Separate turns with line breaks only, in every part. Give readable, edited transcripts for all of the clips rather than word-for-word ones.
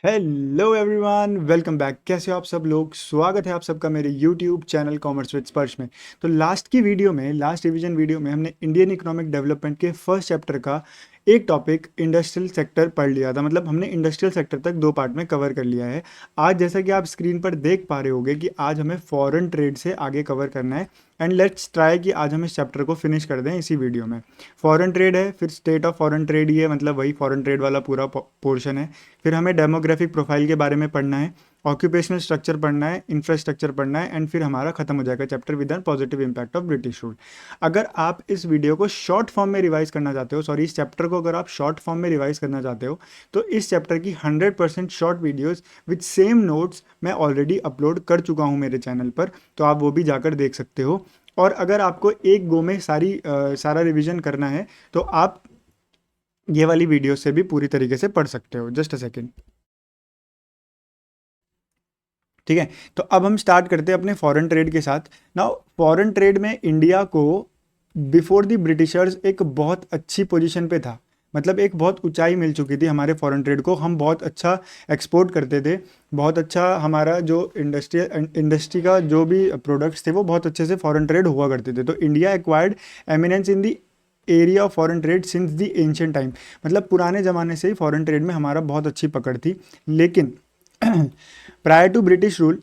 Hello everyone, welcome back. कैसे हो आप सब लोग? स्वागत है आप सबका मेरे यूट्यूब चैनल कॉमर्स विद स्पर्श में। तो लास्ट रिवीजन वीडियो में हमने इंडियन इकोनॉमिक डेवलपमेंट के फर्स्ट चैप्टर का एक टॉपिक इंडस्ट्रियल सेक्टर पढ़ लिया था। मतलब हमने इंडस्ट्रियल सेक्टर तक दो पार्ट में कवर कर लिया है। आज जैसा कि आप स्क्रीन पर देख पा रहे होगे कि आज हमें फॉरेन ट्रेड से आगे कवर करना है। एंड लेट्स ट्राई कि आज हम इस चैप्टर को फिनिश कर दें इसी वीडियो में। फॉरेन ट्रेड है, फिर स्टेट ऑफ फॉरेन ट्रेड ही है, मतलब वही फॉरेन ट्रेड वाला पूरा पोर्शन है। फिर हमें डेमोग्राफिक प्रोफाइल के बारे में पढ़ना है, ऑक्यूपेशनल स्ट्रक्चर पढ़ना है, इंफ्रास्ट्रक्चर पढ़ना है, एंड फिर हमारा खत्म हो जाएगा chapter with an positive impact of British rule. अगर आप इस वीडियो को शॉर्ट फॉर्म में रिवाइज करना चाहते हो, सॉरी, इस चैप्टर को अगर आप शॉर्ट फॉर्म में रिवाइज करना चाहते हो, तो इस चैप्टर की 100% short videos with same notes मैं ऑलरेडी अपलोड कर चुका हूँ मेरे चैनल पर, तो आप वो भी जाकर देख सकते हो। और अगर आपको एक गो में सारा रिवीजन करना है तो आप ये वाली वीडियो से भी पूरी तरीके से पढ़ सकते हो। जस्ट अ सेकेंड, ठीक है। तो अब हम स्टार्ट करते हैं अपने फॉरेन ट्रेड के साथ। नाउ फॉरेन ट्रेड में इंडिया को बिफोर द ब्रिटिशर्स एक बहुत अच्छी पोजीशन पे था। मतलब एक बहुत ऊंचाई मिल चुकी थी हमारे फॉरेन ट्रेड को। हम बहुत अच्छा एक्सपोर्ट करते थे, बहुत अच्छा हमारा जो इंडस्ट्री का जो भी प्रोडक्ट्स थे वो बहुत अच्छे से फॉरेन ट्रेड हुआ करते थे। तो India acquired eminence in the area of foreign trade since the ancient time. मतलब पुराने ज़माने से ही फॉरेन ट्रेड में हमारा बहुत अच्छी पकड़ थी। लेकिन prior to British rule,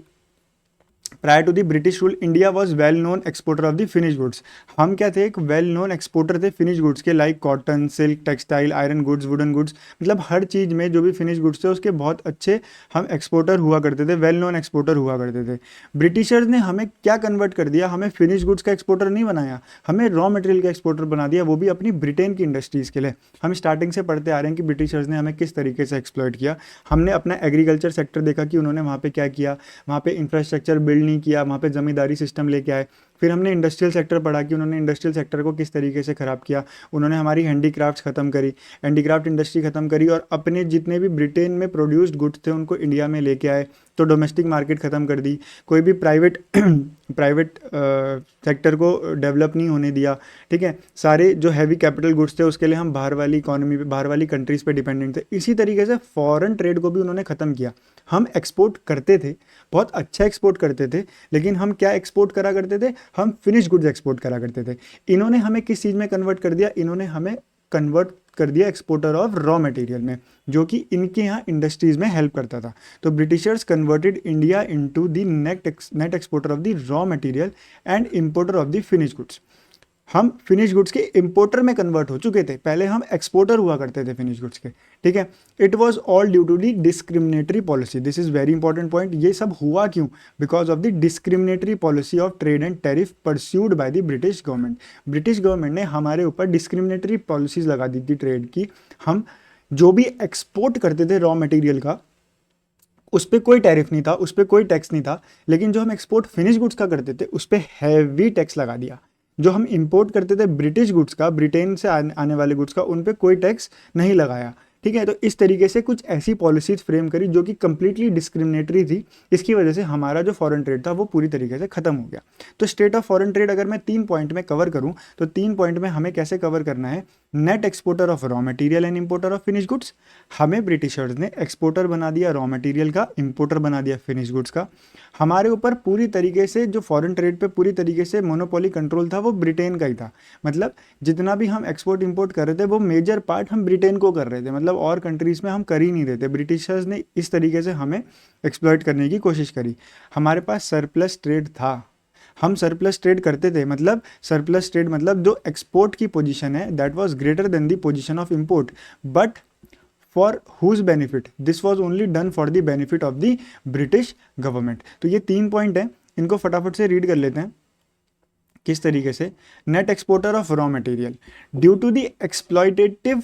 prior to the British rule, India was well known exporter of the finish goods. हम क्या थे? एक वेल नोन एक्सपोर्टर थे फिनिश गुड्स के, like cotton, silk, textile, iron goods, wooden goods. मतलब हर चीज़ में जो भी फिनिश गुड्स थे उसके बहुत अच्छे हम एक्सपोर्टर हुआ करते थे, वेल नोन एक्सपोर्टर हुआ करते थे। ब्रिटिशर्स ने हमें क्या कन्वर्ट कर दिया? हमें फिनिश गुड्स का एक्सपोर्टर नहीं बनाया, हमें रॉ मटेरियल का एक्सपोर्टर बना दिया, वो भी अपनी ब्रिटेन की इंडस्ट्रीज़ के लिए। हम स्टार्टिंग से पढ़ते आ रहे हैं कि ब्रिटिशर्स ने हमें किस तरीके से एक्सप्लॉइट किया। हमने अपना एग्रीकल्चर सेक्टर देखा कि उन्होंने वहाँ पे क्या किया, वहाँ पे इंफ्रास्ट्रक्चर बिल्ड नहीं किया, वहाँ पे जमींदारी सिस्टम लेके आए। फिर हमने इंडस्ट्रियल सेक्टर पढ़ा कि उन्होंने इंडस्ट्रियल सेक्टर को किस तरीके से ख़राब किया। उन्होंने हमारी हैंडीक्राफ्ट्स ख़त्म करी, हैंडीक्राफ्ट इंडस्ट्री ख़त्म करी, और अपने जितने भी ब्रिटेन में प्रोड्यूस्ड गुड्स थे उनको इंडिया में लेके आए। तो डोमेस्टिक मार्केट ख़त्म कर दी, कोई भी प्राइवेट प्राइवेट सेक्टर को डेवलप नहीं होने दिया। ठीक है, सारे जो हैवी कैपिटल गुड्स थे उसके लिए हम बाहर वाली इकोनॉमी पे, बाहर वाली कंट्रीज़ पे डिपेंडेंट थे। इसी तरीके से फॉरेन ट्रेड को भी उन्होंने ख़त्म किया। हम एक्सपोर्ट करते थे, बहुत अच्छा एक्सपोर्ट करते थे, लेकिन हम क्या एक्सपोर्ट करा करते थे? हम फिनिश गुड्स एक्सपोर्ट करा करते थे। इन्होंने हमें किस चीज़ में कन्वर्ट कर दिया? इन्होंने हमें कन्वर्ट कर दिया एक्सपोर्टर ऑफ रॉ मटेरियल में, जो कि इनके यहाँ इंडस्ट्रीज़ में हेल्प करता था। तो Britishers converted India into the net exporter of the raw material and importer of the finish goods. हम फिनिश गुड्स के इंपोर्टर में कन्वर्ट हो चुके थे, पहले हम एक्सपोर्टर हुआ करते थे फिनिश गुड्स के। ठीक है, it was all due to the discriminatory policy. This is very important point. ये सब हुआ क्यों? Because of the discriminatory policy of trade and tariff pursued by the British government. British government ने हमारे ऊपर डिस्क्रिमिनेटरी पॉलिसीज लगा दी थी trade की। हम जो भी एक्सपोर्ट करते थे रॉ मटेरियल का, उस पर कोई टैरिफ नहीं था, उस पर कोई टैक्स नहीं था। लेकिन जो हम एक्सपोर्ट फिनिश गुड्स का करते थे उस पर हैवी टैक्स लगा दिया। जो हम इंपोर्ट करते थे ब्रिटिश गुड्स का, ब्रिटेन से आने वाले गुड्स का, उन पे कोई टैक्स नहीं लगाया। ठीक है, तो इस तरीके से कुछ ऐसी पॉलिसीज फ्रेम करी जो कि कंप्लीटली डिस्क्रिमिनेटरी थी। इसकी वजह से हमारा जो फॉरेन ट्रेड था वो पूरी तरीके से खत्म हो गया। तो स्टेट ऑफ फॉरेन ट्रेड अगर मैं 3 पॉइंट में कवर करूं, तो 3 पॉइंट में हमें कैसे कवर करना है? Net exporter of raw material and importer of finish goods. हमें ब्रिटिशर्स ने एक्सपोर्टर बना दिया रॉ मटेरियल का, इंपोर्टर बना दिया फिनिश गुड्स का। हमारे ऊपर पूरी तरीके से जो फॉरेन ट्रेड पे पूरी तरीके से मोनोपोली कंट्रोल था वो ब्रिटेन का ही था। मतलब जितना भी हम एक्सपोर्ट इंपोर्ट कर रहे थे वो मेजर पार्ट हम ब्रिटेन को कर रहे थे, मतलब और कंट्रीज़ में हम कर ही नहीं रहे थे। ब्रिटिशर्स ने इस तरीके से हमें एक्सप्लॉइट करने की कोशिश करी। हमारे पास सरप्लस ट्रेड था, हम सरप्लस ट्रेड करते थे। मतलब सरप्लस ट्रेड मतलब जो एक्सपोर्ट की पोजीशन है that was greater than the position of import, but for whose benefit? This was only done for the benefit of the British government. तो ये 3 पॉइंट हैं, इनको फटाफट से रीड कर लेते हैं। किस तरीके से? Net exporter of raw material due to the exploitative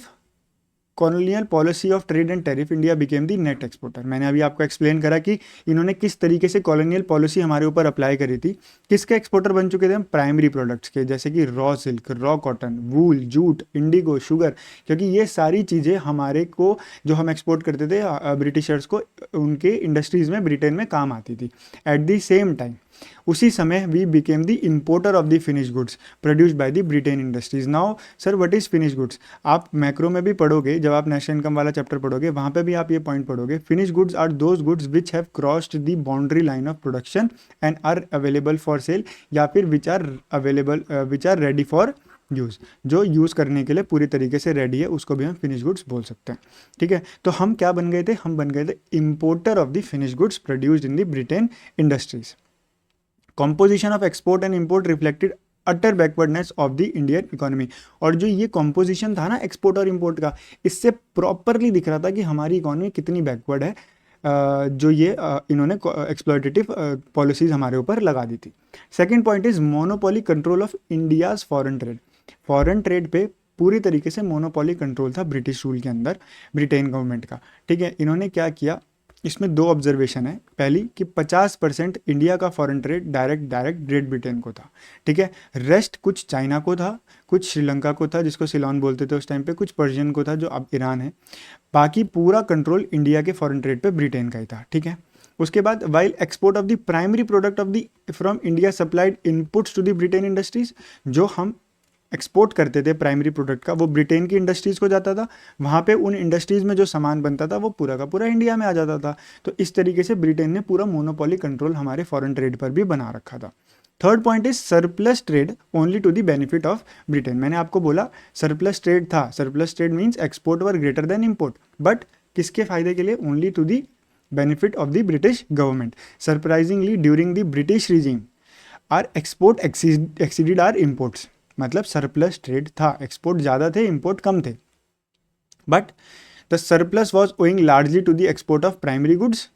colonial policy of trade and tariff, India became the net exporter. मैंने अभी आपको एक्सप्लेन करा कि इन्होंने किस तरीके से कॉलोनियल पॉलिसी हमारे ऊपर अप्लाई करी थी। किसके एक्सपोर्टर बन चुके थे हम? प्राइमरी प्रोडक्ट्स के, जैसे कि रॉ सिल्क, रॉ कॉटन, वूल, जूट, इंडिगो, शुगर। क्योंकि ये सारी चीज़ें हमारे को जो हम एक्सपोर्ट करते थे ब्रिटिशर्स को, उनके इंडस्ट्रीज़ में ब्रिटेन में काम आती थी। एट दी सेम टाइम उसी समय we became the importer of the finish goods produced by the Britain industries. Now sir what is finish goods, आप मैक्रो में भी पढ़ोगे, जब आप नेशनल इनकम वाला चैप्टर पढ़ोगे वहाँ पे भी आप ये पॉइंट पढ़ोगे, finish goods are those goods which have crossed the boundary line of production and are available for sale, या फिर which are ready for use, जो यूज़ करने के लिए पूरी तरीके से रेडी है, उसको भी हम फिनिश गुड्स बोल सकते हैं। ठीक है, तो हम क्या बन गए थे, हम बन गए थे importer of the finish goods produced in the Britain industries. Composition of export and import reflected utter backwardness of the Indian economy. और जो ये कॉम्पोजिशन था ना एक्सपोर्ट और इम्पोर्ट का, इससे प्रॉपरली दिख रहा था कि हमारी इकोनॉमी कितनी बैकवर्ड है, जो ये इन्होंने एक्सप्लॉयटेटिव पॉलिसीज हमारे ऊपर लगा दी थी। Second point is monopoly control of India's foreign trade. Foreign trade पे पूरी तरीके से मोनोपोली कंट्रोल था ब्रिटिश रूल के अंदर, ब्रिटेन गवर्नमेंट का। ठीक है, इन्होंने क्या किया, इसमें दो ऑब्जर्वेशन है। पहली कि 50% इंडिया का foreign trade direct great Britain को था। ठीक है, रेस्ट कुछ चाइना को था, कुछ श्रीलंका को था जिसको सिलोन बोलते थे उस टाइम पे, कुछ पर्शियन को था जो अब ईरान है। बाकी पूरा कंट्रोल इंडिया के फॉरेन ट्रेड पे ब्रिटेन का ही था। ठीक है, उसके बाद while export of the primary product of the from India supplied inputs to the Britain industries, जो हम एक्सपोर्ट करते थे प्राइमरी प्रोडक्ट का वो ब्रिटेन की इंडस्ट्रीज़ को जाता था, वहाँ पे उन इंडस्ट्रीज़ में जो सामान बनता था वो पूरा का पूरा इंडिया में आ जाता था। तो इस तरीके से ब्रिटेन ने पूरा मोनोपोली कंट्रोल हमारे फॉरेन ट्रेड पर भी बना रखा था। Third point is surplus trade only to the benefit of Britain. मैंने आपको बोला सरप्लस ट्रेड था, surplus trade means export were greater than import, but किसके फायदे के लिए, only to the benefit of the British government. Surprisingly during the British regime our export exceeded our imports, मतलब surplus trade था, export ज़्यादा थे import कम थे, but the surplus was owing largely to the export of primary goods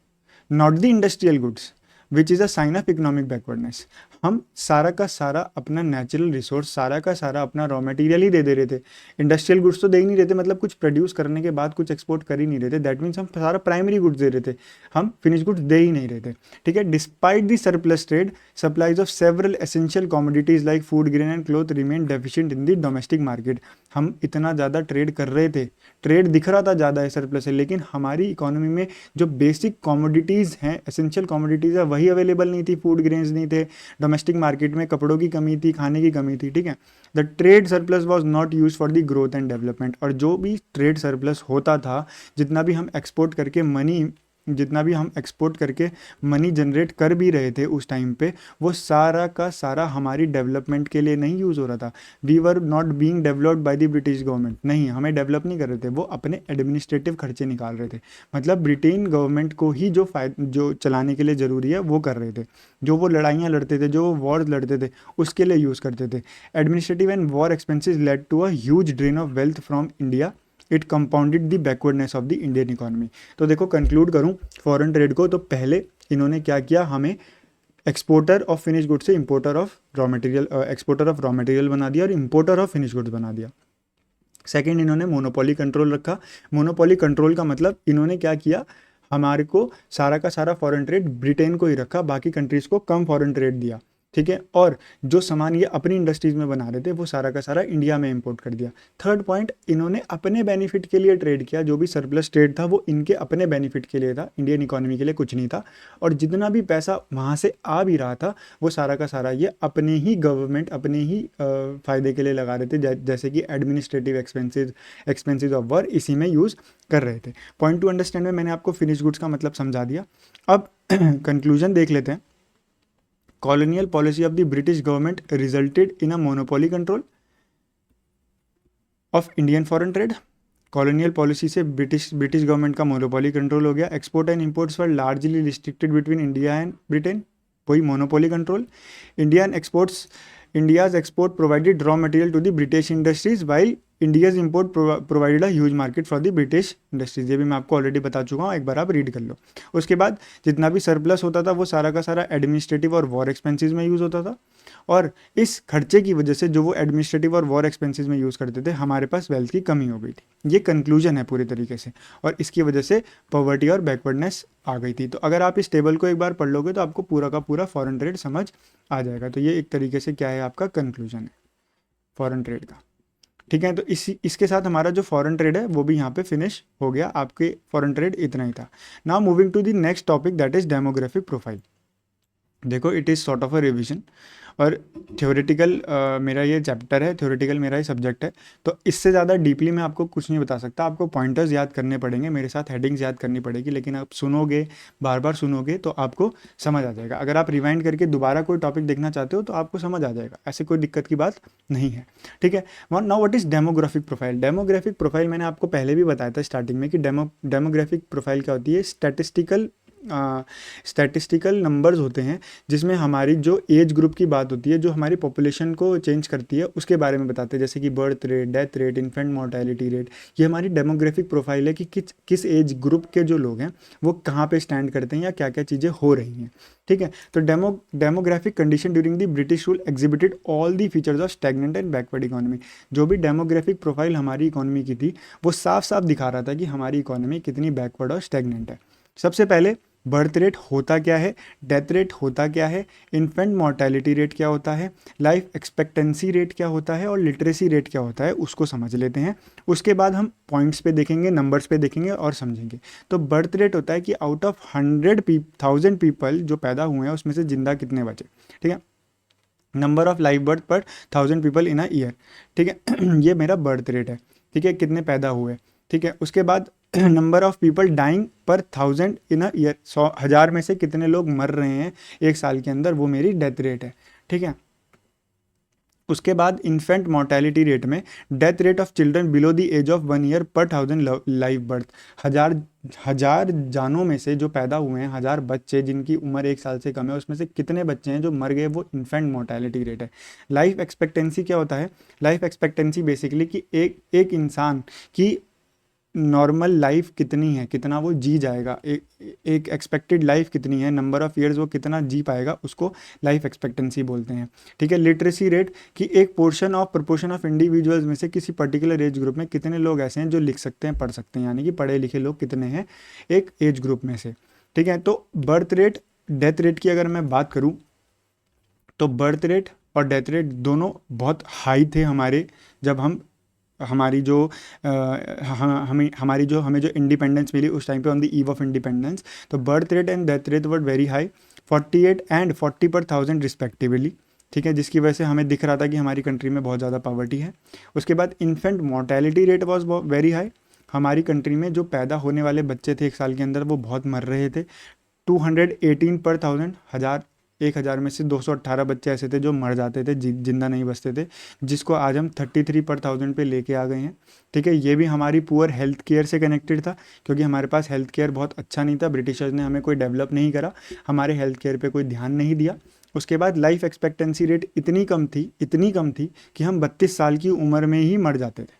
not the industrial goods which is a sign of economic backwardness. हम सारा का सारा अपना नेचुरल रिसोर्स, सारा का सारा अपना रॉ मटेरियल ही दे रहे थे, इंडस्ट्रियल गुड्स तो दे ही नहीं रहे थे, मतलब कुछ प्रोड्यूस करने के बाद कुछ एक्सपोर्ट कर ही नहीं रहे थे। दैट मीन्स हम सारा प्राइमरी गुड्स दे रहे थे, हम फिनिश गुड्स दे ही नहीं रहे थे। ठीक है, despite the surplus trade supplies of several essential commodities like food grain and cloth remain deficient in the domestic market. हम इतना ज़्यादा ट्रेड कर रहे थे, ट्रेड दिख रहा था ज़्यादा है, सरप्लस है, लेकिन हमारी इकोनॉमी में जो बेसिक कमोडिटीज़ हैं, एसेंशियल कमोडिटीज़ है, वही अवेलेबल नहीं थी, फूड ग्रेन्स नहीं थे, डोमेस्टिक मार्केट में कपड़ों की कमी थी, खाने की कमी थी। ठीक है, the trade surplus was not use for the growth and development. और जो भी ट्रेड सरप्लस होता था, जितना भी हम एक्सपोर्ट करके मनी जनरेट कर भी रहे थे उस टाइम पे, वो सारा का सारा हमारी डेवलपमेंट के लिए नहीं यूज़ हो रहा था। We were not being developed by the British government, नहीं, हमें डेवलप नहीं कर रहे थे, वो अपने एडमिनिस्ट्रेटिव खर्चे निकाल रहे थे। मतलब ब्रिटेन गवर्नमेंट को ही जो चलाने के लिए ज़रूरी है वो कर रहे थे, जो वो लड़ाइयाँ लड़ते थे, जो वो वॉर लड़ते थे, उसके लिए यूज़ करते थे। Administrative and war expenses led to a huge drain of wealth from India, it compounded the backwardness of the Indian economy. तो देखो कंक्लूड करूं फॉरेन ट्रेड को, तो पहले इन्होंने क्या किया, हमें एक्सपोर्टर ऑफ फिनिश गुड्स से एक्सपोर्टर ऑफ रॉ मटेरियल बना दिया और इम्पोर्टर ऑफ फिनिश गुड्स बना दिया। सेकेंड, इन्होंने मोनोपोली कंट्रोल रखा। मोनोपोली कंट्रोल का मतलब इन्होंने क्या किया, हमारे को सारा का सारा फॉरेन ट्रेड ब्रिटेन को ही रखा, बाकी कंट्रीज़ को कम फॉरेन ट्रेड दिया। ठीक है, और जो सामान ये अपनी इंडस्ट्रीज में बना रहे थे वो सारा का सारा इंडिया में इंपोर्ट कर दिया। थर्ड पॉइंट, इन्होंने अपने बेनिफिट के लिए ट्रेड किया, जो भी सरप्लस ट्रेड था वो इनके अपने बेनिफिट के लिए था, इंडियन इकोनॉमी के लिए कुछ नहीं था। और जितना भी पैसा वहाँ से आ भी रहा था वो सारा का सारा ये अपने ही गवर्नमेंट, अपने ही फ़ायदे के लिए लगा रहे थे, जैसे कि एडमिनिस्ट्रेटिव एक्सपेंसेस ऑफ वॉर इसी में यूज़ कर रहे थे। पॉइंट टू अंडरस्टैंड में मैंने आपको फिनिश गुड्स का मतलब समझा दिया। अब कंक्लूजन देख लेते हैं। Colonial policy of the British government resulted in a monopoly control of Indian foreign trade. Colonial policy से ब्रिटिश गवर्नमेंट का मोनोपोली कंट्रोल हो गया। Export and imports were largely restricted between India and Britain, वही monopoly control. India's export provided raw material to the British industries while India's import provided a huge market for the British industries. ये भी मैं आपको already बता चुका हूँ, एक बार आप रीड कर लो। उसके बाद जितना भी सरप्लस होता था वो सारा का सारा एडमिनिस्ट्रेटिव और वॉर एक्सपेंसेस में यूज़ होता था, और इस खर्चे की वजह से जो वो एडमिनिस्ट्रेटिव और वॉर एक्सपेंसेस में यूज़ करते थे, हमारे पास वेल्थ की कमी हो गई थी। ये कंक्लूजन है पूरी तरीके से, और इसकी वजह से पॉवर्टी और बैकवर्डनेस आ गई थी। तो अगर आप इस टेबल को एक बार पढ़ लोगे तो आपको पूरा का पूरा फॉरेन ट्रेड समझ आ जाएगा। तो ये एक तरीके से क्या है, आपका कंक्लूजन है फॉरेन ट्रेड का। ठीक है, तो इसके साथ हमारा जो फॉरेन ट्रेड है वो भी यहाँ पे फिनिश हो गया। आपके फॉरेन ट्रेड इतना ही था। Now moving to the next topic, that is demographic profile. देखो, it is sort of a revision, और थ्योरेटिकल मेरा ये चैप्टर है, थ्योरेटिकल मेरा ये सब्जेक्ट है, तो इससे ज़्यादा डीपली मैं आपको कुछ नहीं बता सकता। आपको पॉइंटर्स याद करने पड़ेंगे, मेरे साथ हेडिंग्स याद करनी पड़ेगी, लेकिन आप सुनोगे, बार बार सुनोगे तो आपको समझ आ जाएगा। अगर आप रिवाइंड करके दोबारा कोई टॉपिक देखना चाहते हो तो आपको समझ आ जाएगा, ऐसे कोई दिक्कत की बात नहीं है। ठीक है। Now what is demographic profile? Demographic profile मैंने आपको पहले भी बताया था स्टार्टिंग में कि डेमोग्राफिक प्रोफाइल क्या होती है। स्टैटिस्टिकल नंबर्स होते हैं जिसमें हमारी जो एज ग्रुप की बात होती है, जो हमारी पॉपुलेशन को चेंज करती है, उसके बारे में बताते हैं, जैसे कि birth rate, death rate, infant mortality rate. ये हमारी डेमोग्राफिक प्रोफाइल है कि किस एज ग्रुप के जो लोग हैं वो कहाँ पे स्टैंड करते हैं या क्या क्या चीज़ें हो रही हैं। ठीक है। तो demographic condition during the British rule exhibited all the features of stagnant and backward economy. जो भी डेमोग्राफिक प्रोफाइल हमारी इकोनॉमी की थी वो साफ साफ दिखा रहा था कि हमारी इकोनॉमी कितनी बैकवर्ड और स्टैग्नेंट है। सबसे पहले बर्थ रेट होता क्या है, डेथ रेट होता क्या है, इन्फेंट मोर्टेलिटी रेट क्या होता है, लाइफ एक्सपेक्टेंसी रेट क्या होता है और लिटरेसी रेट क्या होता है, उसको समझ लेते हैं। उसके बाद हम पॉइंट्स पे देखेंगे, नंबर्स पे देखेंगे और समझेंगे। तो बर्थ रेट होता है कि आउट ऑफ 100,000 पीपल जो पैदा हुए हैं उसमें से जिंदा कितने बचे। ठीक है। नंबर ऑफ लाइव बर्थ पर 1,000 पीपल इन अ ईयर। ठीक है। ये मेरा बर्थ रेट है। ठीक है, कितने पैदा हुए। ठीक है। उसके बाद नंबर ऑफ पीपल डाइंग पर 1,000 इन अ ईयर, 100,000 में से कितने लोग मर रहे हैं एक साल के अंदर, वो मेरी डेथ रेट है। ठीक है। उसके बाद इन्फेंट मोर्टेलिटी रेट में death rate of children below the age of 1 year पर 1,000 लाइव बर्थ। हजार हजार जानों में से जो पैदा हुए हैं, 1,000 बच्चे जिनकी उम्र 1 साल से कम है, उसमें से कितने बच्चे हैं जो मर गए, वो इन्फेंट मोर्टेलिटी रेट है। लाइफ एक्सपेक्टेंसी क्या होता है? लाइफ एक्सपेक्टेंसी बेसिकली कि एक एक इंसान की नॉर्मल लाइफ कितनी है, कितना वो जी जाएगा, एक एक्सपेक्टेड लाइफ कितनी है, नंबर ऑफ ईयर्स वो कितना जी पाएगा, उसको लाइफ एक्सपेक्टेंसी बोलते हैं। ठीक है। लिटरेसी रेट कि एक प्रोपोर्शन ऑफ इंडिविजुअल्स में से किसी पर्टिकुलर एज ग्रुप में कितने लोग ऐसे हैं जो लिख सकते हैं, पढ़ सकते हैं, यानी कि पढ़े लिखे लोग कितने हैं एक एज ग्रुप में से। ठीक है। तो बर्थ रेट, डेथ रेट की अगर मैं बात करूँ तो बर्थ रेट और डेथ रेट दोनों बहुत हाई थे हमारे, जब हम हमारी जो हमें जो इंडिपेंडेंस मिली उस टाइम पे, on the eve of independence. तो birth rate and death rate were very high, 48 and 40 per 1,000 respectively. ठीक है। जिसकी वजह से हमें दिख रहा था कि हमारी कंट्री में बहुत ज़्यादा पॉवर्टी है। उसके बाद infant mortality rate was very high. हमारी कंट्री में जो पैदा होने वाले बच्चे थे एक साल के अंदर वो बहुत मर रहे थे, 218 पर 1,000। 1,000 में से 218 बच्चे ऐसे थे जो मर जाते थे, जिंदा नहीं बचते थे, जिसको आज हम 33 पर 1,000 पे लेके आ गए हैं। ठीक है। ये भी हमारी पुअर हेल्थ केयर से कनेक्टेड था, क्योंकि हमारे पास हेल्थ केयर बहुत अच्छा नहीं था, ब्रिटिशर्स ने हमें कोई डेवलप नहीं करा, हमारे हेल्थ केयर पे कोई ध्यान नहीं दिया। उसके बाद लाइफ एक्सपेक्टेंसी रेट इतनी कम थी कि हम 32 साल की उम्र में ही मर जाते थे।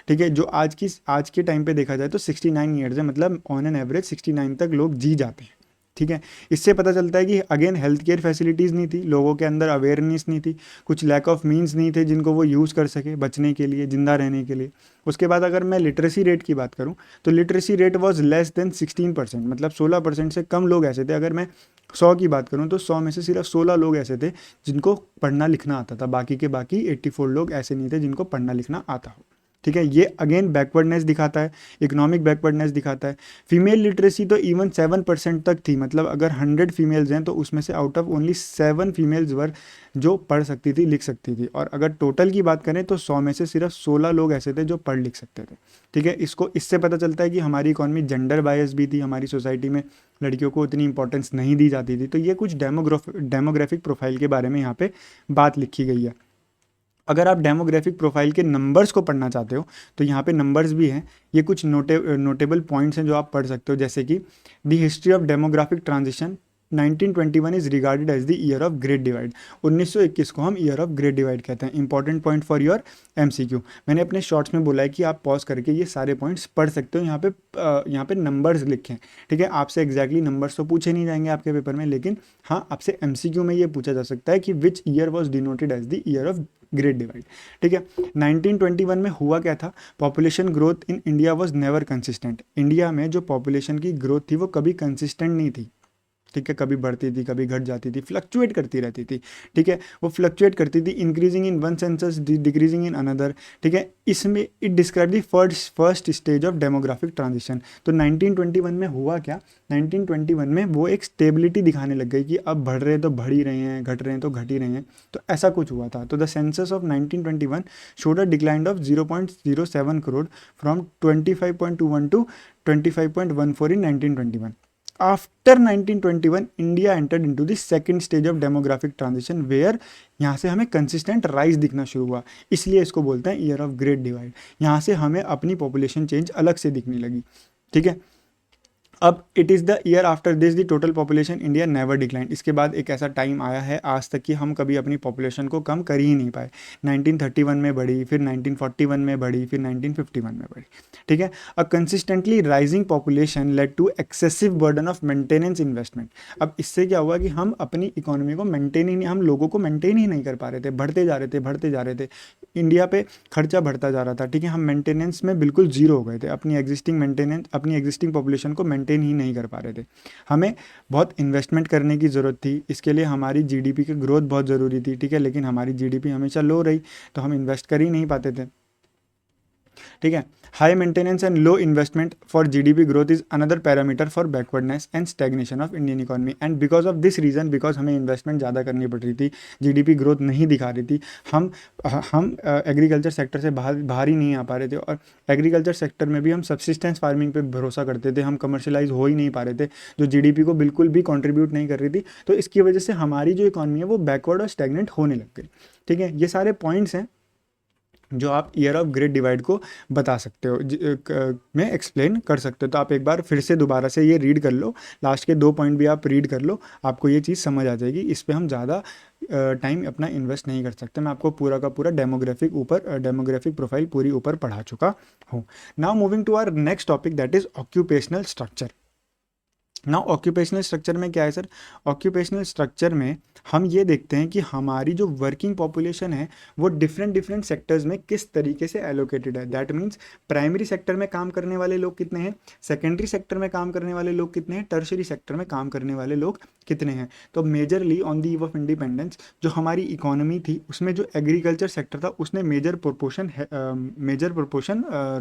ठीक है। जो आज के टाइम पे देखा जाए तो 69 ईयर्स है, मतलब ऑन एन एवरेज 69 तक लोग जी जाते हैं। ठीक है। इससे पता चलता है कि अगेन हेल्थ केयर फैसिलिटीज़ नहीं थी, लोगों के अंदर अवेयरनेस नहीं थी, कुछ लैक ऑफ मीन्स नहीं थे जिनको वो यूज़ कर सके बचने के लिए, ज़िंदा रहने के लिए। उसके बाद अगर मैं लिटरेसी रेट की बात करूं तो literacy rate was less than 16%, मतलब 16% से कम लोग ऐसे थे। अगर मैं 100 की बात करूं तो 100 में से सिर्फ 16 लोग ऐसे थे जिनको पढ़ना लिखना आता था, बाकी के बाकी 84 लोग ऐसे नहीं थे जिनको पढ़ना लिखना आता हो। ठीक है। ये अगेन बैकवर्डनेस दिखाता है, इकोनॉमिक बैकवर्डनेस दिखाता है। फीमेल लिटरेसी तो इवन 7% तक थी, मतलब अगर 100 फीमेल्स हैं तो उसमें से आउट ऑफ ओनली 7 फीमेल्स वर जो पढ़ सकती थी, लिख सकती थी। और अगर टोटल की बात करें तो 100 में से सिर्फ 16 लोग ऐसे थे जो पढ़ लिख सकते थे। ठीक है। इससे पता चलता है कि हमारी इकॉनमी जेंडर बायस भी थी, हमारी सोसाइटी में लड़कियों को उतनी इंपॉर्टेंस नहीं दी जाती थी। तो ये कुछ डेमोग्राफिक प्रोफाइल के बारे में यहाँ पे बात लिखी गई है। अगर आप डेमोग्राफिक प्रोफाइल के नंबर्स को पढ़ना चाहते हो तो यहाँ पे नंबर्स भी हैं, ये कुछ नोटेबल पॉइंट्स हैं जो आप पढ़ सकते हो, जैसे कि the history of demographic transition 1921 is regarded as the year of great divide. 1921 को हम ईयर ऑफ ग्रेट डिवाइड कहते हैं। Important point for your MCQ. मैंने अपने शॉर्ट्स में बोला है कि आप पॉज करके ये सारे पॉइंट्स पढ़ सकते हो। यहाँ पे नंबर्स लिखें। ठीक है। आपसे एग्जैक्टली नंबर्स तो पूछे नहीं जाएंगे आपके पेपर में, लेकिन हाँ आपसे एमसीक्यू में ये पूछा जा सकता है कि which year was denoted as the year of great divide. ठीक है। 1921 में हुआ क्या था? Population growth in India was never consistent. India में जो पॉपुलेशन की ग्रोथ थी वो कभी कंसिस्टेंट नहीं थी। ठीक है, कभी बढ़ती थी कभी घट जाती थी, फ्लक्चुएट करती रहती थी। ठीक है, वो फ्लक्चुएट करती थी, increasing in one census decreasing in another. ठीक है, इसमें it describe the first stage of demographic transition. तो 1921 में हुआ क्या, 1921 में वो एक स्टेबिलिटी दिखाने लग गई कि अब बढ़ रहे तो बढ़ ही रहे हैं, घट रहे हैं तो घट ही रहे हैं, तो ऐसा कुछ हुआ था। तो the census of 1921 showed a decline of 0.07 crore from 25.21 to 25.14 in 1921। After 1921 India entered into the second stage of demographic transition where यहाँ से हमें कंसिस्टेंट राइज दिखना शुरू हुआ, इसलिए इसको बोलते हैं ईयर ऑफ ग्रेट डिवाइड। यहाँ से हमें अपनी पॉपुलेशन चेंज अलग से दिखने लगी। ठीक है, अब it is the year after this the total population India never decline. इसके बाद एक ऐसा टाइम आया है आज तक कि हम कभी अपनी पॉपुलेशन को कम कर ही नहीं पाए। 1931 में बढ़ी, फिर 1941 में बढ़ी, फिर 1951 में बढ़ी। ठीक है, a consistently rising population led to excessive burden of maintenance investment. अब इससे क्या हुआ कि हम अपनी इकोनॉमी को मेंटेन ही नहीं, हम लोगों को मेंटेन ही नहीं कर पा रहे थे, बढ़ते जा रहे थे बढ़ते जा रहे थे, इंडिया पे खर्चा बढ़ता जा रहा था। ठीक है, हम मेंटेनेंस में बिल्कुल जीरो हो गए थे, अपनी एग्जिस्टिंग मेंटेनेंस, अपनी एग्जिस्टिंग पॉपुलेशन को मेंटेन ही नहीं कर पा रहे थे। हमें बहुत इन्वेस्टमेंट करने की ज़रूरत थी, इसके लिए हमारी जीडीपी की ग्रोथ बहुत ज़रूरी थी। ठीक है, लेकिन हमारी जीडीपी हमेशा लो रही, तो हम इन्वेस्ट कर ही नहीं पाते थे। ठीक है, high maintenance and low investment for GDP growth is another parameter for backwardness and stagnation of Indian economy. And because of this reason, because हमें इन्वेस्टमेंट ज़्यादा करनी पड़ रही थी, जीडीपी ग्रोथ नहीं दिखा रही थी, हम एग्रीकल्चर सेक्टर से बाहर ही नहीं आ पा रहे थे, और एग्रीकल्चर सेक्टर में भी हम सब्सिस्टेंस फार्मिंग पे भरोसा करते थे, हम कमर्शलाइज हो ही नहीं पा रहे थे, जो जीडीपी को बिल्कुल भी कंट्रीब्यूट नहीं कर रही थी। तो इसकी वजह से हमारी जो इकोनॉमी है वो बैकवर्ड और स्टैग्नेंट होने लग गई। ठीक है, ये सारे पॉइंट्स हैं जो आप ईयर ऑफ ग्रेट डिवाइड को बता सकते हो, में एक्सप्लेन कर सकते हो। तो आप एक बार फिर से दोबारा से ये रीड कर लो, लास्ट के 2 पॉइंट भी आप रीड कर लो, आपको ये चीज़ समझ आ जाएगी। इस पर हम ज़्यादा टाइम अपना इन्वेस्ट नहीं कर सकते, मैं आपको पूरा का पूरा डेमोग्राफिक प्रोफाइल पूरी ऊपर पढ़ा चुका हूँ। Now moving to our next topic, that is occupational structure. Now occupational structure में क्या है सर, ऑक्यूपेशनल स्ट्रक्चर में हम ये देखते हैं कि हमारी जो वर्किंग पॉपुलेशन है वो डिफरेंट सेक्टर्स में किस तरीके से एलोकेटेड है। दैट मीन्स प्राइमरी सेक्टर में काम करने वाले लोग कितने हैं, सेकेंडरी सेक्टर में काम करने वाले लोग कितने हैं, टर्शरी सेक्टर में काम करने वाले लोग कितने हैं। तो majorly on the eve of independence जो हमारी इकोनॉमी थी उसमें जो एग्रीकल्चर सेक्टर था उसने मेजर प्रोपोर्शन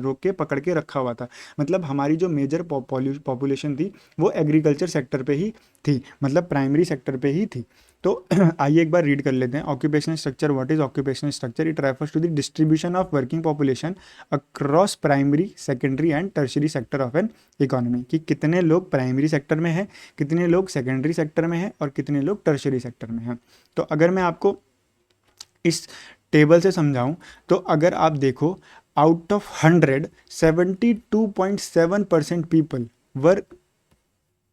रोक के पकड़ के रखा हुआ था। मतलब हमारी जो मेजर पॉपुलेशन थी वो एग्रीकल्चर सेक्टर पे ही थी, मतलब प्राइमरी सेक्टर पे ही थी। तो आइए एक बार रीड कर लेते हैं occupational structure. What is occupational structure? It refers to the distribution of working population across primary, secondary and tertiary sector of an economy, कि कितने लोग प्राइमरी सेक्टर में हैं, कितने लोग सेकेंडरी सेक्टर में हैं और कितने लोग टर्शरी सेक्टर में हैं। तो अगर मैं आपको इस टेबल से समझाऊं तो अगर आप देखो, out of 100 72.7% people were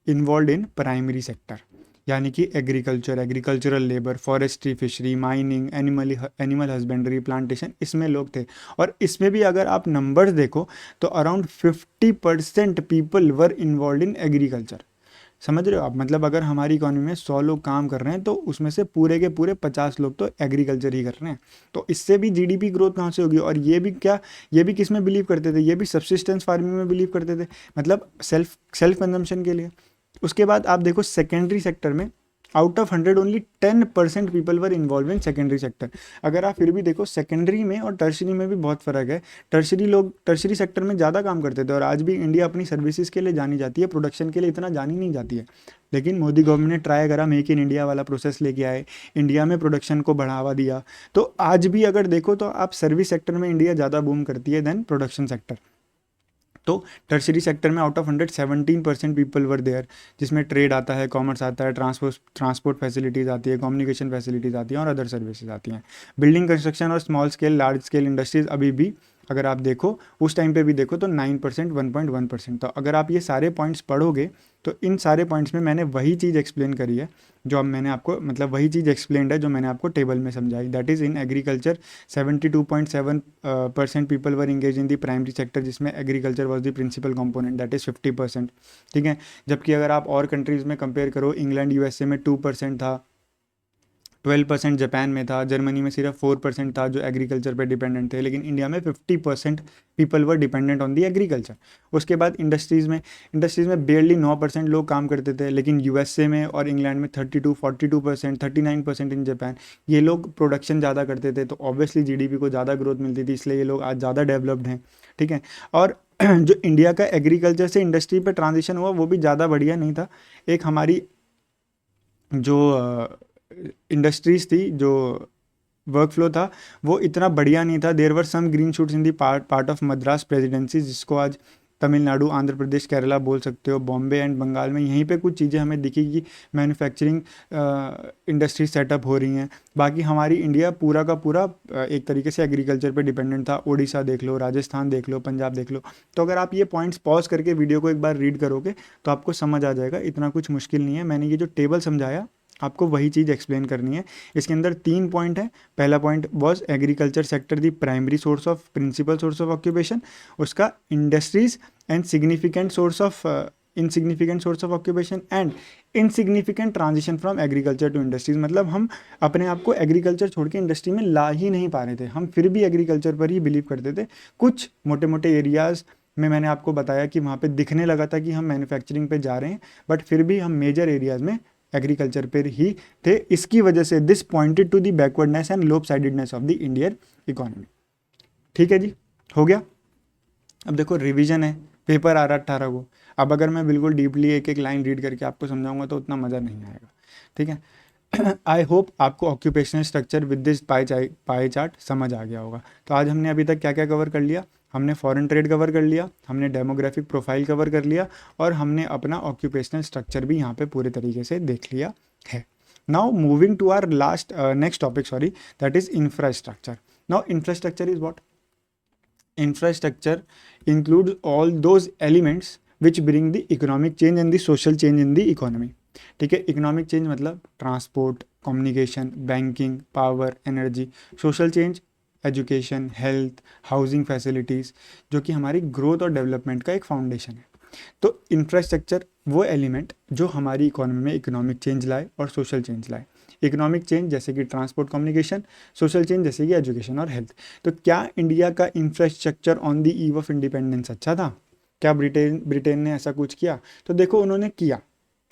involve in primary sector, यानी कि agricultural labour, forestry, fishery, mining, animal husbandry, plantation, इसमें लोग थे। और इसमें भी अगर आप नंबर्स देखो तो around 50% people were involve in agriculture. समझ रहे हो आप, मतलब अगर हमारी इकोनॉमी में 100 लोग काम कर रहे हैं तो उसमें से पूरे के पूरे 50 लोग तो एग्रीकल्चर ही कर रहे हैं। तो इससे भी जीडीपी ग्रोथ कहाँ से होगी? और ये भी क्या, ये भी किस में बिलीव करते थे? ये भी सब्सिस्टेंस फार्मिंग में बिलीव करते थे, मतलब सेल्फ कंजम्पशन के लिए। उसके बाद आप देखो सेकेंडरी सेक्टर में out of 100 only 10% people were involve in secondary sector. अगर आप फिर भी देखो सेकेंडरी में और टर्शरी में भी बहुत फ़र्क है। टर्शरी सेक्टर में ज़्यादा काम करते थे और आज भी इंडिया अपनी सर्विसेज के लिए जानी जाती है, प्रोडक्शन के लिए इतना जानी नहीं जाती है। लेकिन मोदी गवर्नमेंट ने ट्राई करा, मेक इन इंडिया वाला प्रोसेस लेके आए, इंडिया में प्रोडक्शन को बढ़ावा दिया। तो आज भी अगर देखो तो आप सर्विस सेक्टर में इंडिया ज़्यादा बूम करती है देन प्रोडक्शन सेक्टर। तो टर्शरी सेक्टर में out of 100 17% people were there, जिसमें ट्रेड आता है, कॉमर्स आता है, ट्रांसपोर्ट फैसिलिटीज़ आती है, कम्युनिकेशन फैसिलिटीज़ आती हैं और अदर सर्विसेज आती हैं। बिल्डिंग कंस्ट्रक्शन और small scale large scale industries अभी भी अगर आप देखो उस टाइम पे भी देखो तो 9% 1.1%। तो अगर आप ये सारे पॉइंट्स पढ़ोगे तो इन सारे पॉइंट्स में मैंने वही चीज़ एक्सप्लेन करी है जो अब मैंने आपको, मतलब वही चीज़ एक्सप्लेंड है जो मैंने आपको टेबल में समझाई। That is in agriculture 72.7% people were engaged in the primary sector, जिसमें agriculture was the principal component, that is 50%। ठीक है, जबकि अगर आप और कंट्रीज़ में कंपेयर करो, इंग्लैंड यूएसए में 2% था, 12% जापान में था, जर्मनी में सिर्फ 4% था जो एग्रीकल्चर पे डिपेंडेंट थे, लेकिन इंडिया में 50% people were dependent on the agriculture. उसके बाद इंडस्ट्रीज़ में बेयरली 9% लोग काम करते थे, लेकिन यूएसए में और इंग्लैंड में 42% 39% इन जापान ये लोग प्रोडक्शन ज़्यादा करते थे, तो ऑब्वियसली जीडीपी को ज़्यादा ग्रोथ मिलती थी, इसलिए ये लोग आज ज़्यादा डेवलप्ड हैं। ठीक है, और जो इंडिया का एग्रीकल्चर से इंडस्ट्री पे ट्रांजिशन हुआ वो भी ज़्यादा बढ़िया नहीं था। एक हमारी जो इंडस्ट्रीज़ थी, जो वर्क फ्लो था, वो इतना बढ़िया नहीं था। There were some green shoots in the part of Madras presidency, जिसको आज तमिलनाडु, आंध्र प्रदेश, केरला बोल सकते हो, बॉम्बे एंड बंगाल में यहीं पे कुछ चीज़ें हमें दिखी कि मैन्युफैक्चरिंग इंडस्ट्री सेटअप हो रही हैं। बाकी हमारी इंडिया पूरा का पूरा एक तरीके से एग्रीकल्चर पे डिपेंडेंट था। उड़ीसा देख लो, राजस्थान देख लो, पंजाब देख लो। तो अगर आप ये पॉइंट्स पॉज करके वीडियो को एक बार रीड करोगे तो आपको समझ आ जाएगा, इतना कुछ मुश्किल नहीं है। मैंने ये जो टेबल समझाया आपको वही चीज़ एक्सप्लेन करनी है। इसके अंदर 3 पॉइंट है। पहला point was agriculture sector the primary source of principal source of occupation, उसका industries and significant source of insignificant source of occupation and insignificant transition from agriculture to industries. मतलब हम अपने आप को एग्रीकल्चर छोड़ के इंडस्ट्री में ला ही नहीं पा रहे थे, हम फिर भी एग्रीकल्चर पर ही बिलीव करते थे। कुछ मोटे मोटे एरियाज़ में मैंने आपको बताया कि वहाँ पे दिखने लगा था कि हम मैन्युफैक्चरिंग पे जा रहे हैं, बट फिर भी हम मेजर एरियाज़ में एग्रीकल्चर पर ही थे। इसकी वजह से this pointed to the backwardness and lopsidedness of the Indian economy. ठीक है जी, हो गया। अब देखो रिवीजन है, पेपर आ रहा 18 को। अब अगर मैं बिल्कुल डीपली एक एक लाइन रीड करके आपको समझाऊंगा तो उतना मज़ा नहीं आएगा। ठीक है, आई होप आपको occupational structure with this pie chart समझ आ गया होगा। तो आज हमने अभी तक क्या क्या कवर कर लिया? हमने फॉरेन ट्रेड कवर कर लिया, हमने डेमोग्राफिक प्रोफाइल कवर कर लिया, और हमने अपना ऑक्यूपेशनल स्ट्रक्चर भी यहाँ पे पूरे तरीके से देख लिया है। Now moving to our last next topic, sorry, that is infrastructure. Now infrastructure is what? Infrastructure includes all those elements which bring the economic change and the social change in the economy. ठीक है, economic change मतलब transport, communication, banking, power, energy. Social change education, health, housing facilities, जो कि हमारी growth और development का एक foundation है। तो इंफ्रास्ट्रक्चर वो एलिमेंट जो हमारी इकोनॉमी में इकोनॉमिक चेंज लाए और सोशल चेंज लाए। इकोनॉमिक चेंज जैसे कि ट्रांसपोर्ट, कम्युनिकेशन, सोशल चेंज जैसे कि एजुकेशन और हेल्थ। तो क्या इंडिया का infrastructure on the eve of independence अच्छा था? क्या ब्रिटेन ने ऐसा कुछ किया? तो देखो उन्होंने किया,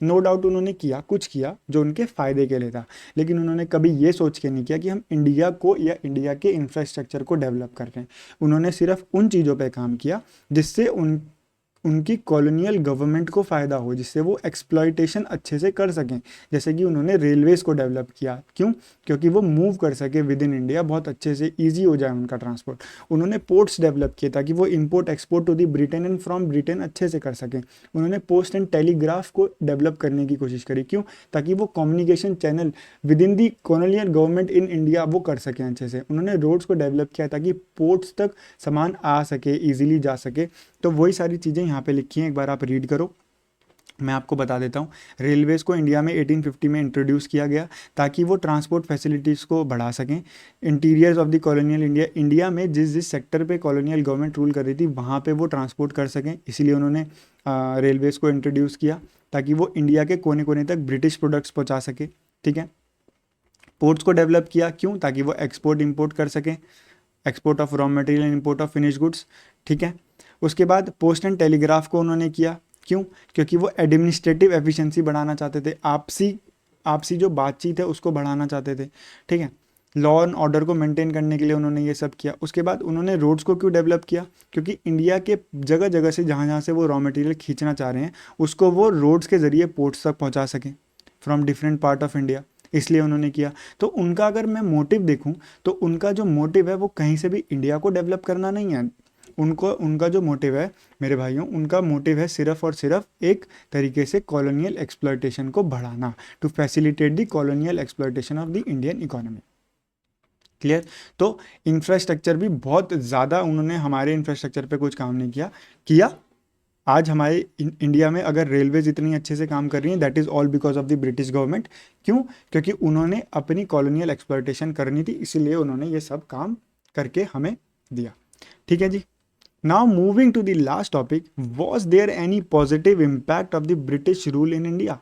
नो डाउट उन्होंने किया, कुछ किया जो उनके फ़ायदे के लिए था, लेकिन उन्होंने कभी ये सोच के नहीं किया कि हम इंडिया को या इंडिया के इंफ्रास्ट्रक्चर को डेवलप कर रहे हैं। उन्होंने सिर्फ उन चीज़ों पे काम किया जिससे उनकी कॉलोनियल गवर्नमेंट को फ़ायदा हो, जिससे वो एक्सप्लॉयटेशन अच्छे से कर सकें। जैसे कि उन्होंने रेलवेज़ को डेवलप किया, क्यों? क्योंकि वो मूव कर सके विद इन इंडिया, बहुत अच्छे से ईजी हो जाए उनका ट्रांसपोर्ट। उन्होंने पोर्ट्स डेवलप किए ताकि वो import export to the Britain and from Britain अच्छे से कर सकें। उन्होंने पोस्ट एंड टेलीग्राफ को डेवलप करने की कोशिश करी, क्यों? ताकि वो communication channel within the colonial government in India वो कर सकें अच्छे से। उन्होंने रोड्स को डेवलप किया ताकि पोर्ट्स तक सामान आ सके, ईजिली जा सके। तो वही सारी चीज़ें यहाँ पे लिखी हैं, एक बार आप रीड करो। मैं आपको बता देता हूँ, रेलवेज़ को इंडिया में 1850 में इंट्रोड्यूस किया गया ताकि वो ट्रांसपोर्ट फैसिलिटीज़ को बढ़ा सकें। Interiors of the colonial India में जिस जिस सेक्टर पे कॉलोनियल गवर्नमेंट रूल कर रही थी वहाँ पे वो ट्रांसपोर्ट कर सकें, इसीलिए उन्होंने रेलवेज़ को इंट्रोड्यूस किया ताकि वो इंडिया के कोने कोने तक ब्रिटिश प्रोडक्ट्स पहुँचा सके। ठीक है, पोर्ट्स को डेवलप किया, क्यों? ताकि वो एक्सपोर्ट इम्पोर्ट कर सकें, export of raw material, import of finish goods. ठीक है, उसके बाद पोस्ट एंड टेलीग्राफ को उन्होंने किया, क्यों? क्योंकि वो एडमिनिस्ट्रेटिव एफिशिएंसी बढ़ाना चाहते थे, आपसी जो बातचीत है उसको बढ़ाना चाहते थे। ठीक है, लॉ एंड ऑर्डर को मेंटेन करने के लिए उन्होंने ये सब किया। उसके बाद उन्होंने रोड्स को क्यों डेवलप किया? क्योंकि इंडिया के जगह जगह से जहाँ जहाँ से वो रॉ मटेरियल खींचना चाह रहे हैं उसको वो रोड्स के ज़रिए पोर्ट्स तक पहुँचा सकें from different part of India, इसलिए उन्होंने किया। तो उनका अगर मैं मोटिव देखूं तो उनका जो मोटिव है वो कहीं से भी इंडिया को डेवलप करना नहीं है। उनका जो मोटिव है मेरे भाइयों, उनका मोटिव है सिर्फ और सिर्फ एक तरीके से कॉलोनियल एक्सप्लॉयटेशन को बढ़ाना, to facilitate the colonial exploitation of the Indian economy. Clear? तो इंफ्रास्ट्रक्चर भी बहुत ज़्यादा उन्होंने हमारे इंफ्रास्ट्रक्चर पे कुछ काम नहीं किया। आज हमारे इंडिया में अगर रेलवेज इतनी अच्छे से काम कर रही हैं, that is all because of the British government. क्यों? क्योंकि उन्होंने अपनी कॉलोनियल एक्सप्लॉयटेशन करनी थी, इसलिए उन्होंने ये सब काम करके हमें दिया। ठीक है जी। Now moving to the last topic, was there any positive impact of the British rule in India?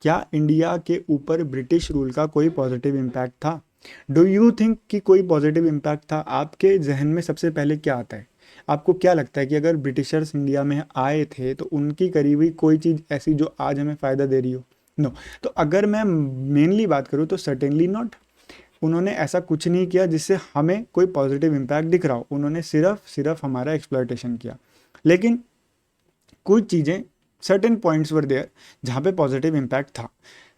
क्या इंडिया के ऊपर ब्रिटिश रूल का कोई पॉजिटिव इम्पैक्ट था? डू यू थिंक कि कोई पॉजिटिव इम्पैक्ट था? आपके जहन में सबसे पहले क्या आता है? आपको क्या लगता है कि अगर ब्रिटिशर्स इंडिया में आए थे तो उनकी करी हुई कोई चीज़ ऐसी जो आज हमें फ़ायदा दे रही हो? नो। तो अगर मैं मेनली बात करूँ तो सर्टेनली नॉट। उन्होंने ऐसा कुछ नहीं किया जिससे हमें कोई पॉजिटिव इम्पैक्ट दिख रहा हो। उन्होंने सिर्फ हमारा एक्सप्लॉयटेशन किया। लेकिन कुछ चीज़ें, सर्टेन पॉइंट्स वर देयर जहाँ पे पॉजिटिव इम्पैक्ट था।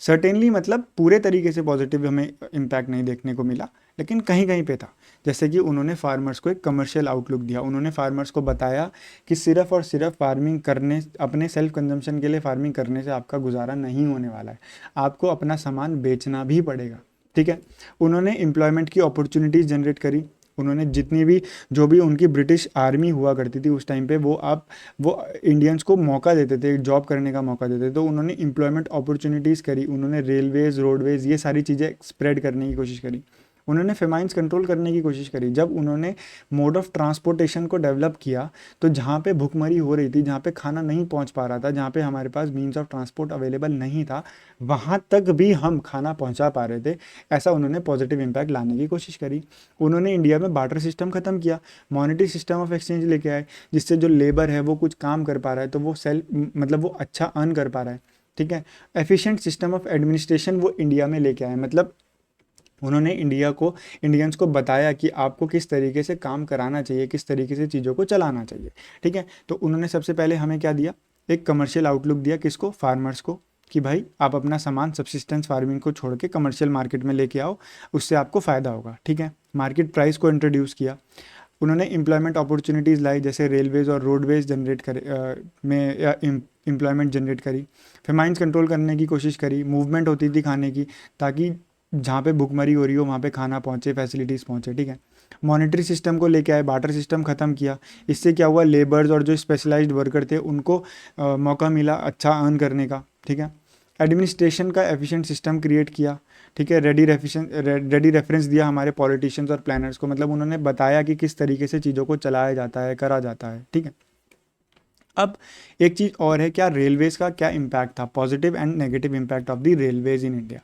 सर्टेनली मतलब पूरे तरीके से पॉजिटिव हमें इम्पैक्ट नहीं देखने को मिला, लेकिन कहीं कहीं पे था। जैसे कि उन्होंने फार्मर्स को एक कमर्शियल आउटलुक दिया। उन्होंने फार्मर्स को बताया कि सिर्फ और सिर्फ फार्मिंग करने, अपने सेल्फ कंजम्पशन के लिए फार्मिंग करने से आपका गुजारा नहीं होने वाला है, आपको अपना सामान बेचना भी पड़ेगा। ठीक है। उन्होंने एम्प्लॉयमेंट की अपॉर्चुनिटीज़ जनरेट करी। उन्होंने जितनी भी जो भी उनकी ब्रिटिश आर्मी हुआ करती थी उस टाइम पे, वो इंडियंस को मौका देते थे, जॉब करने का मौका देते थे। तो उन्होंने एम्प्लॉयमेंट अपॉर्चुनिटीज़ करी। उन्होंने रेलवेज़, रोडवेज़, ये सारी चीज़ें स्प्रेड करने की कोशिश करी। उन्होंने फेमाइंस कंट्रोल करने की कोशिश करी। जब उन्होंने मोड ऑफ ट्रांसपोर्टेशन को डेवलप किया तो जहाँ पे भुखमरी हो रही थी, जहाँ पे खाना नहीं पहुँच पा रहा था, जहाँ पे हमारे पास मीन्स ऑफ ट्रांसपोर्ट अवेलेबल नहीं था, वहाँ तक भी हम खाना पहुँचा पा रहे थे। ऐसा उन्होंने पॉजिटिव इम्पैक्ट लाने की कोशिश करी। उन्होंने इंडिया में बार्टर सिस्टम ख़त्म किया, मॉनेटरी सिस्टम ऑफ एक्सचेंज लेके आए, जिससे जो लेबर है वो कुछ काम कर पा रहा है, तो वो मतलब वो अच्छा अर्न कर पा रहा है। ठीक है। एफिशिएंट सिस्टम ऑफ एडमिनिस्ट्रेशन वो इंडिया में लेके आए। मतलब उन्होंने इंडियंस को बताया कि आपको किस तरीके से काम कराना चाहिए, किस तरीके से चीज़ों को चलाना चाहिए। ठीक है। तो उन्होंने सबसे पहले हमें क्या दिया? एक कमर्शियल आउटलुक दिया। किसको? फार्मर्स को, कि भाई आप अपना सामान सब्सिस्टेंस फार्मिंग को छोड़ के कमर्शियल मार्केट में लेके आओ, उससे आपको फ़ायदा होगा। ठीक है। मार्केट प्राइस को इंट्रोड्यूस किया। उन्होंने एम्प्लॉयमेंट अपॉर्चुनिटीज़ लाई, जैसे रेलवेज़ और रोडवेज़ जनरेट करे में एम्प्लॉयमेंट जनरेट करी। फेमाइंस कंट्रोल करने की कोशिश करी। मूवमेंट होती थी खाने की, ताकि जहाँ पे भुखमरी हो रही हो वहाँ पे खाना पहुँचे, फैसिलिटीज़ पहुँचे। ठीक है। मॉनेटरी सिस्टम को लेके आए, बार्टर सिस्टम ख़त्म किया। इससे क्या हुआ? लेबर्स और जो स्पेशलाइज्ड वर्कर थे उनको मौका मिला अच्छा अर्न करने का। ठीक है। एडमिनिस्ट्रेशन का एफिशिएंट सिस्टम क्रिएट किया। ठीक है। रेडी रेफरेंस दिया हमारे पॉलिटिशियंस और प्लानर्स को। मतलब उन्होंने बताया कि किस तरीके से चीज़ों को चलाया जाता है, करा जाता है। ठीक है। अब एक चीज़ और है, क्या रेलवेज़ का क्या इम्पैक्ट था? Positive and negative impact of the Railways in India.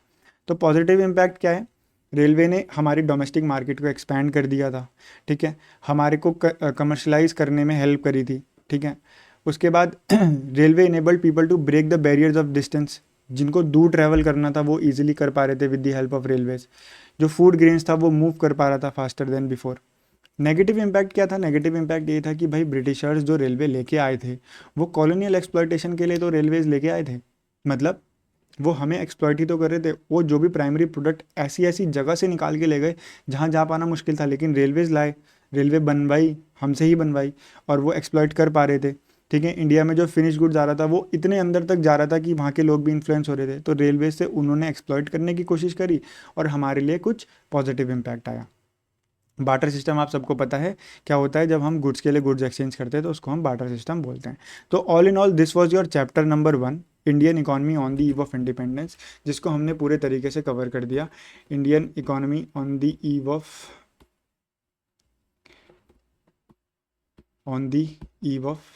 तो पॉजिटिव इम्पैक्ट क्या है? रेलवे ने हमारी डोमेस्टिक मार्केट को एक्सपैंड कर दिया था। ठीक है। हमारे को कमर्शलाइज करने में हेल्प करी थी। ठीक है। उसके बाद railway enabled people to break the barriers of distance. जिनको दूर ट्रैवल करना था वो इजीली कर पा रहे थे with the help of railways. जो फूड ग्रेन्स था वो मूव कर पा रहा था faster than before. Negative impact क्या था? नेगेटिव इम्पैक्ट ये था कि भाई ब्रिटिशर्स जो रेलवे लेके आए थे वो कॉलोनियल एक्सप्लॉयटेशन के लिए तो रेलवेज लेके आए थे। मतलब वो हमें एक्सप्लॉइट ही तो कर रहे थे। वो जो भी प्राइमरी प्रोडक्ट ऐसी ऐसी जगह से निकाल के ले गए जहाँ जा पाना मुश्किल था, लेकिन रेलवेज लाए, रेलवे बनवाई, हमसे ही बनवाई, और वो एक्सप्लॉइट कर पा रहे थे। ठीक है। इंडिया में जो फिनिश गुड जा रहा था वो इतने अंदर तक जा रहा था कि वहाँ के लोग भी इन्फ्लुएंस हो रहे थे। तो रेलवे से उन्होंने एक्सप्लॉइट करने की कोशिश करी और हमारे लिए कुछ पॉजिटिव इम्पैक्ट आया। बार्टर सिस्टम आप सबको पता है क्या होता है? जब हम गुड्स के लिए गुड्स एक्सचेंज करते हैं तो उसको हम बार्टर सिस्टम बोलते हैं। तो all in all this was your chapter number 1, Indian economy on the eve of independence, जिसको हमने पूरे तरीके से कवर कर दिया। Indian economy on the eve of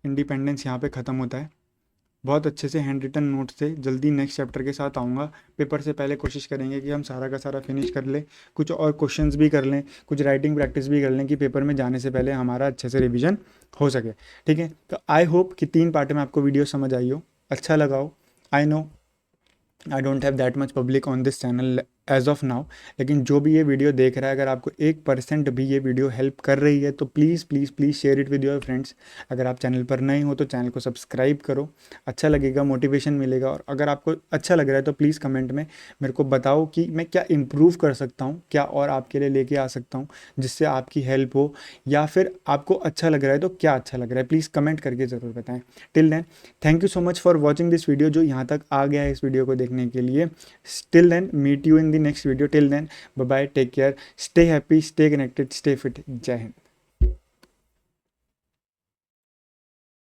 independence यहाँ पे ख़त्म होता है। बहुत अच्छे से हैंड रिटन नोट से जल्दी नेक्स्ट चैप्टर के साथ आऊँगा। पेपर से पहले कोशिश करेंगे कि हम सारा का सारा फिनिश कर लें, कुछ और क्वेश्चंस भी कर लें, कुछ राइटिंग प्रैक्टिस भी कर लें कि पेपर में जाने से पहले हमारा अच्छे से रिवीजन हो सके। ठीक है। तो आई होप कि 3 पार्ट में आपको वीडियो समझ आई हो, अच्छा लगा हो। I know I don't have that much public on this channel as of now, लेकिन जो भी ये वीडियो देख रहा है, अगर आपको 1% भी ये वीडियो हेल्प कर रही है तो please please please share it with your friends. अगर आप चैनल पर नए हो तो चैनल को सब्सक्राइब करो, अच्छा लगेगा, मोटिवेशन मिलेगा। और अगर आपको अच्छा लग रहा है तो प्लीज़ कमेंट में मेरे को बताओ कि मैं क्या इम्प्रूव कर सकता हूँ, क्या और आपके लिए लेके आ सकता हूँ जिससे आपकी हेल्प हो, या फिर आपको अच्छा लग रहा है तो क्या अच्छा लग रहा है, प्लीज़ कमेंट करके ज़रूर बताएं। Till then thank you so much for watching this video, जो यहाँ तक आ गया है इस वीडियो को देखने के लिए। Till then meet you in the next video. Till then, bye bye, take care, stay happy, stay connected, stay fit. Jai Hind.